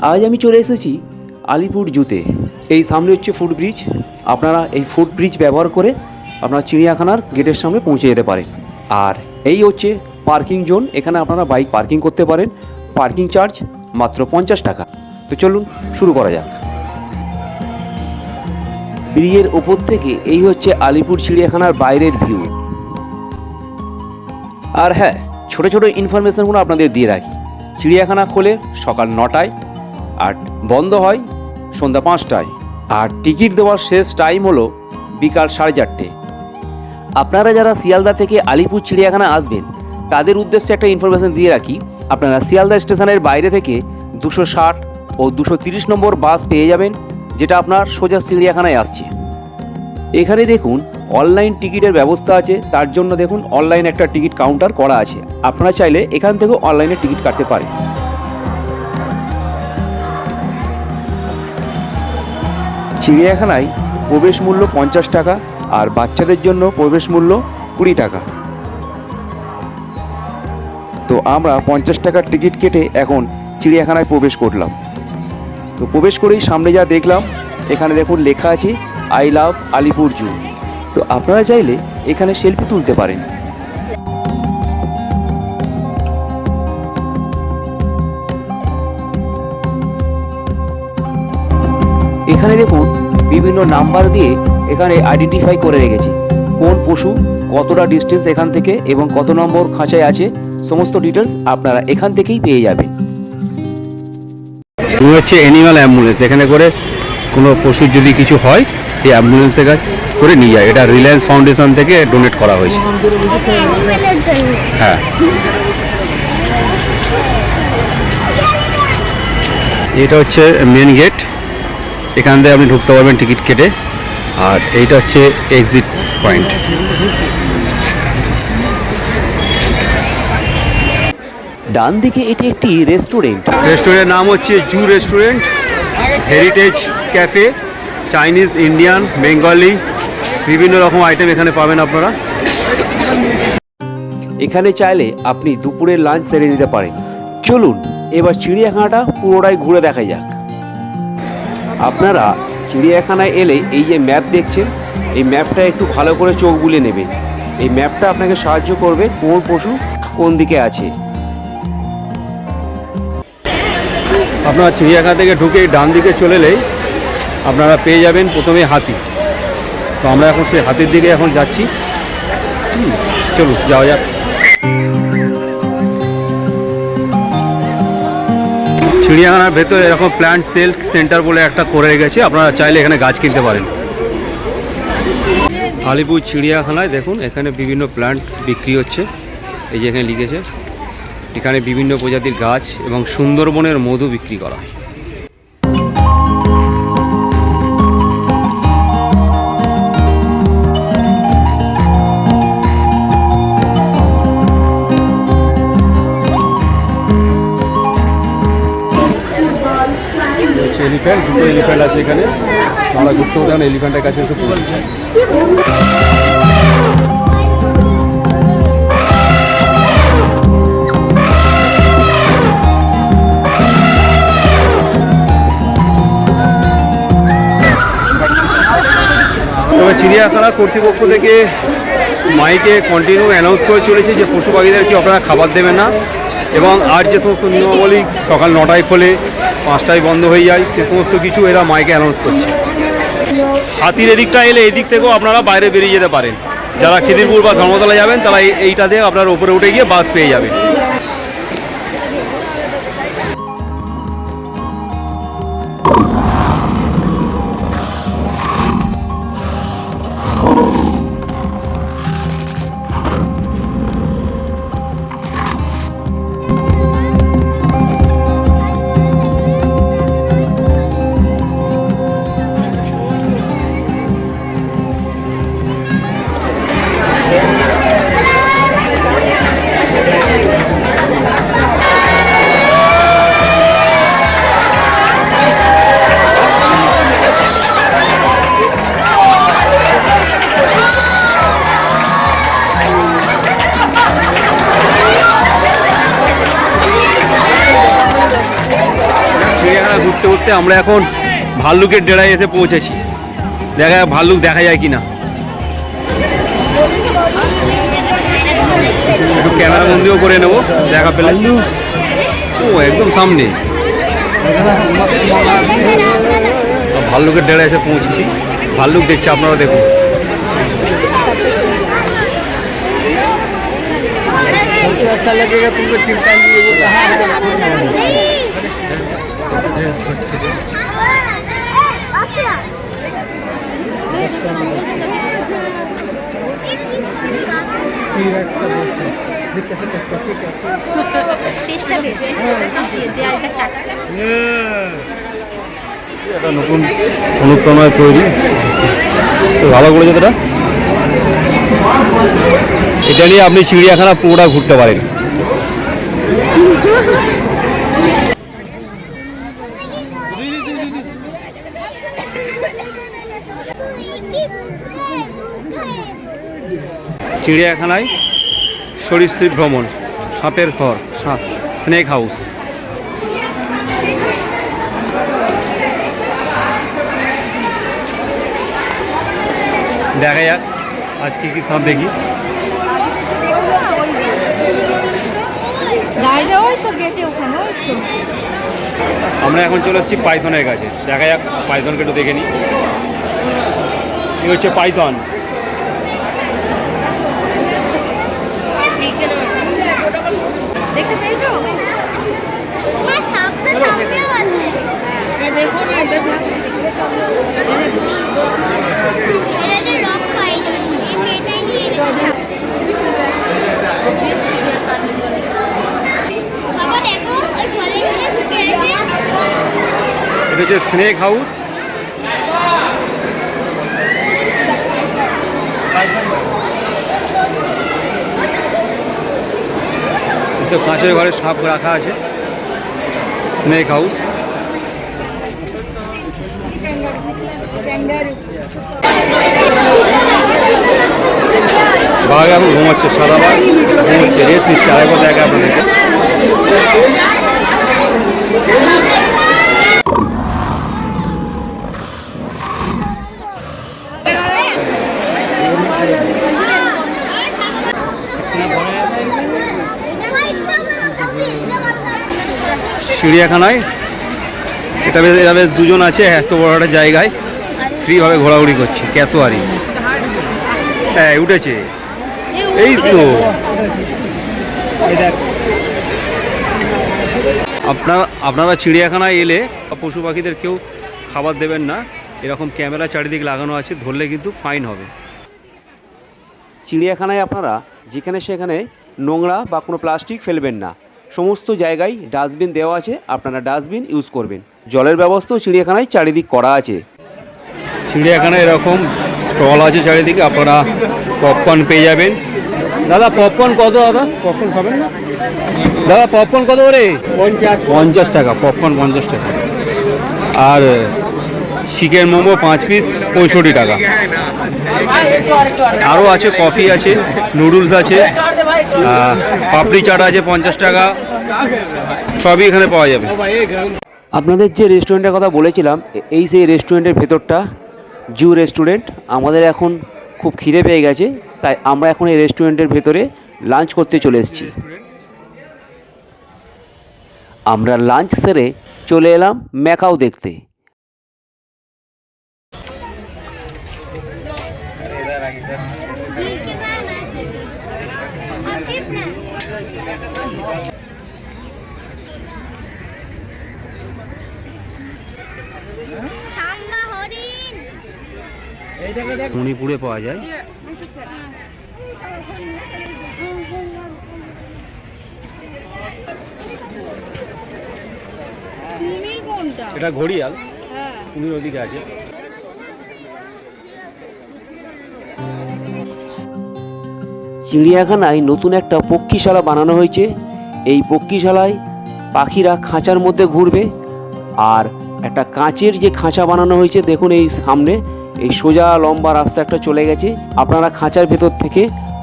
আজ আমি চলে এসেছি আলিপুর জুতে। এই সামনে হচ্ছে ফুট ব্রিজ। আপনারা এই ফুট ব্রিজ ব্যবহার করে আপনারা চিড়িয়াখানার গেটের সামনে পৌঁছে যেতে পারেন। আর এই হচ্ছে পার্কিং জোন, এখানে আপনারা বাইক পার্কিং করতে পারেন। পার্কিং চার্জ মাত্র 50 টাকা। তো চলুন শুরু করা যাক। ব্রিজের ওপর থেকে এই হচ্ছে আলিপুর চিড়িয়াখানার বাইরের ভিউ। আর হ্যাঁ, ছোটো ছোটো ইনফরমেশনগুলো আপনাদের দিয়ে রাখি। চিড়িয়াখানা খোলে সকাল 9টায় আর বন্ধ হয় সন্ধ্যা 5টায়। আর টিকিট দেওয়ার শেষ টাইম হলো বিকাল 4:30। আপনারা যারা শিয়ালদা থেকে আলিপুর চিড়িয়াখানা আসবেন তাদের উদ্দেশ্যে একটা ইনফরমেশন দিয়ে রাখি। আপনারা শিয়ালদা স্টেশনের বাইরে থেকে 260 ও 230 নম্বর বাস পেয়ে যাবেন, যেটা আপনার সোজা চিড়িয়াখানায় আসছে। এখানে দেখুন অনলাইন টিকিটের ব্যবস্থা আছে, তার জন্য দেখুন অনলাইন একটা টিকিট কাউন্টার করা আছে। আপনারা চাইলে এখান থেকেও অনলাইনে টিকিট কাটতে পারেন। চিড়িয়াখানায় প্রবেশ মূল্য 50 টাকা আর বাচ্চাদের জন্য প্রবেশ মূল্য 20 টাকা। তো আমরা 50 টাকার টিকিট কেটে এখন চিড়িয়াখানায় প্রবেশ করলাম। তো প্রবেশ করেই সামনে যা দেখলাম, এখানে দেখুন লেখা আছে আই লাভ আলিপুর জু। তো আপনারা চাইলে এখানে সেলফি তুলতে পারেন। এখানে দেখুন বিভিন্ন নাম্বার দিয়ে এখানে আইডেন্টিফাই করে রেখেছি কোন পশু কতটা ডিস্টেন্স এখান থেকে এবং কত নম্বর খাঁচায় আছে, সমস্ত ডিটেলস আপনারা এখান থেকেই পেয়ে যাবেন। হচ্ছে অ্যানিমাল অ্যাম্বুলেন্স, এখানে করে কোনো পশুর যদি কিছু হয় এই অ্যাম্বুলেন্সের কাছে করে নিয়ে যায়। এটা রিলায়েন্স ফাউন্ডেশন থেকে ডোনেট করা হয়েছে। হ্যাঁ, এটা হচ্ছে মেন গেট, এখান থেকে আপনি ঢুকতে পারবেন টিকিট কেটে। আর এইটা হচ্ছে এক্সিট পয়েন্ট। ডান দিকে এটি একটি রেস্টুরেন্ট। রেস্টুরেন্টের নাম হচ্ছে zoo restaurant, heritage cafe. Chinese, Indian, Bengali বিভিন্ন রকম আইটেম এখানে পাবেন আপনারা। এখানে চাইলে আপনি দুপুরের লাঞ্চ সেরে নিতে পারেন। চলুন এবার চিড়িয়াখানাটা পুরোটাই ঘুরে দেখা যাক। আপনারা চিড়িয়াখানায় এলে এই যে ম্যাপ দেখছেন, এই ম্যাপটা একটু ভালো করে চোখ বুলিয়ে নেবেন। এই ম্যাপটা আপনাকে সাহায্য করবে কোন পশু কোন দিকে আছে। আপনারা চিড়িয়াখানা থেকে ঢুকে ডান দিকে চলে এলেই আপনারা পেয়ে যাবেন প্রথমে হাতি। তো আমরা এখন সেই হাতির দিকে এখন যাচ্ছি। চলুন যাওয়া যাক। চিড়িয়াখানার ভেতরে এরকম প্ল্যান্ট সেল সেন্টার বলে একটা করে রেখেছে, আপনারা চাইলে এখানে গাছ কিনতে পারেন। আলিপুর চিড়িয়াখানায় দেখুন এখানে বিভিন্ন প্ল্যান্ট বিক্রি হচ্ছে। এই যে এখানে লিখেছে, এখানে বিভিন্ন প্রজাতির গাছ এবং সুন্দরবনের মধু বিক্রি করা হয়। এলিফ্যান্ট, দুটো এলিফ্যান্ট আছে এখানে। আমরা ঘুরতে হতে এলিফ্যান্টের কাছে এসে পড়েছি। তবে চিড়িয়াখানা কর্তৃপক্ষ থেকে মাইকে কন্টিনিউ অ্যানাউন্স করে চলেছে যে পশু পাখিদেরকে আপনারা খাবার দেবেন না, এবং আর যে সমস্ত নিয়মাবলী সকাল 9টায় খোলে 5টায় বন্ধ হয়ে যায়, সে সমস্ত কিছু এরা মাইকে অ্যানাউন্স করছে। হাতির এদিকটা এলে এদিক থেকেও আপনারা বাইরে বেরিয়ে যেতে পারেন। যারা খিদিরপুর বা ধর্মতলা যাবেন তারা এইটাতে আপনার উপরে উঠে গিয়ে বাস পেয়ে যাবেন। আমরা এখন ভাল্লুকের ডেরায় এসে পৌঁছেছি। দেখা যাক ভাল্লুক দেখা যায় কিনা। একটু ক্যামেরা বন্দিও করে নেবো দেখা পেলে। ও একদম সামনে ভাল্লুকের ডেরায় এসে পৌঁছেছি। ভাল্লুক দেখছি, আপনারা দেখুন। अच्छा लगेगा तुमको चिंपांजी वो कहाँ है? এটা নতুন অনুপ্রেরণায় তৈরি, ভালো করেছে এটা। এটা নিয়ে আপনি চিড়িয়াখানা পুরোটা ঘুরতে পারেন। চিড়িয়াখানায় সরীসৃপ ভ্রমণ, সাপের ঘর, স্নেক হাউস। দেখা যাক আজকে কি সাপ দেখি। আমরা এখন চলে এসেছি পাইথনের কাছে। দেখা যাক পাইথনকে একটু দেখে নিই। এই হচ্ছে পাইথন। দেখতে পেয়েছো? এটা হচ্ছে স্নেক হাউস। এসব কাঁচের ঘরে সাপ রাখা আছে। Snake house. বাঘ এখন ঘুমাচ্ছে, সাদা বাঘ ঘুমাচ্ছে, রেস্ট নিচ্ছে। আরেকবার দেখা আপনাদেরকে। চিড়িয়াখানায় এটা বেশ দুজন আছে এত বড় একটা জায়গায় ফ্রিভাবে ঘোরাঘুরি করছে। ক্যাসোয়ারি, হ্যাঁ উঠেছে, এই তো। আপনারা চিড়িয়াখানায় এলে পশু পাখিদের কেউ খাবার দেবেন না। এরকম ক্যামেরা চারিদিকে লাগানো আছে, ধরলে কিন্তু ফাইন হবে। চিড়িয়াখানায় আপনারা যেখানে সেখানে নোংরা বা কোনো প্লাস্টিক ফেলবেন না। সমস্ত জায়গায় ডাস্টবিন দেওয়া আছে, আপনারা ডাস্টবিন ইউজ করবেন। জলের ব্যবস্থাও চিড়িয়াখানায় চারিদিক করা আছে। চিড়িয়াখানায় এরকম স্টল আছে চারিদিকে, আপনারা পপকর্ন পেয়ে যাবেন। দাদা পপকর্ন কত? দাদা পপকর্ন খাবেন না? দাদা পপকর্ন কত করে? 50 টাকা পপকর্ন, 50 টাকা। আর চিকেন মোমো 5 পিস 65 টাকা। আরও আছে, কফি আছে, নুডলস আছে, পাপড়ি চাট আছে 50 টাকা। সবই এখানে পাওয়া যাবে। আপনাদের যে রেস্টুরেন্টের কথা বলেছিলাম, এই সেই রেস্টুরেন্টের ভেতরটা জু রেস্টুরেন্ট। আমাদের এখন খুব খিদে পেয়ে গেছে, তাই আমরা এখন এই রেস্টুরেন্টের ভেতরে লাঞ্চ করতে চলে এসেছি। আমরা লাঞ্চ সেরে চলে এলাম ম্যাকাও দেখতে। মণিপুরে পাওয়া যায়। এটা ঘড়িয়াল, কুমির ওদিকে আছে। চিড়িয়াখানায় নতুন একটা পক্ষীশালা বানানো হয়েছে। এই পক্ষীশালায় পাখিরা খাঁচার মধ্যে ঘুরবে। আর একটা কাঁচের যে খাঁচা বানানো হয়েছে, দেখুন এই সামনে এই সোজা লম্বা রাস্তা একটা চলে গেছে। আপনারা খাঁচার ভেতর থেকে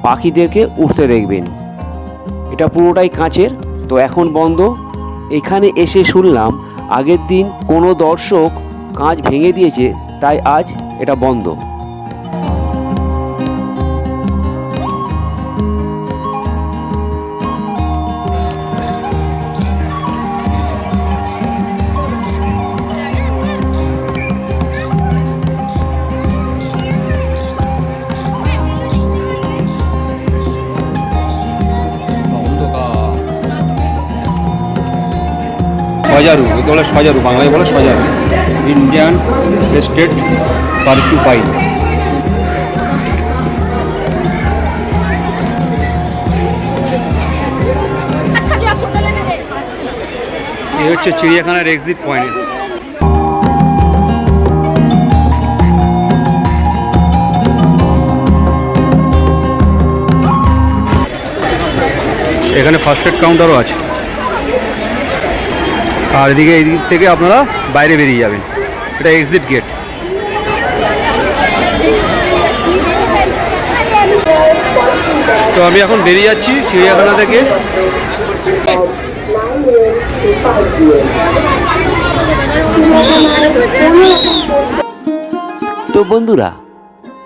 পাখিদেরকে উঠতে দেখবেন। এটা পুরোটাই কাঁচের, তো এখন বন্ধ। এখানে এসে শুনলাম আগের দিন কোনো দর্শক কাঁচ ভেঙে দিয়েছে, তাই আজ এটা বন্ধ। সজারু, একে বলে সজারু, বাংলায় বলে সজারু, ইন্ডিয়ান স্টেট পার্কিউপাইন। এই হচ্ছে চিড়িয়াখানার এক্সিট পয়েন্ট। এখানে ফার্স্ট এড কাউন্টারও আছে, আর এদিকে এই দিক থেকে আপনারা বাইরে বেরিয়ে যাবেন, এটা এক্সিট গেট। তো আমি এখন বেরিয়ে যাচ্ছি চিড়িয়াখানা থেকে। তো বন্ধুরা,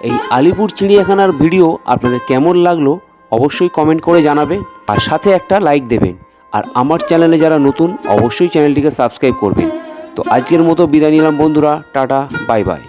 এই আলিপুর চিড়িয়াখানার ভিডিও আপনাদের কেমন লাগলো অবশ্যই কমেন্ট করে জানাবেন, আর সাথে একটা লাইক দেবেন। আর আমার চ্যানেলে যারা নতুন অবশ্যই চ্যানেলটিকে সাবস্ক্রাইব করবেন। তো আজকের মতো বিদায় নিলাম বন্ধুরা, টাটা, বাই বাই।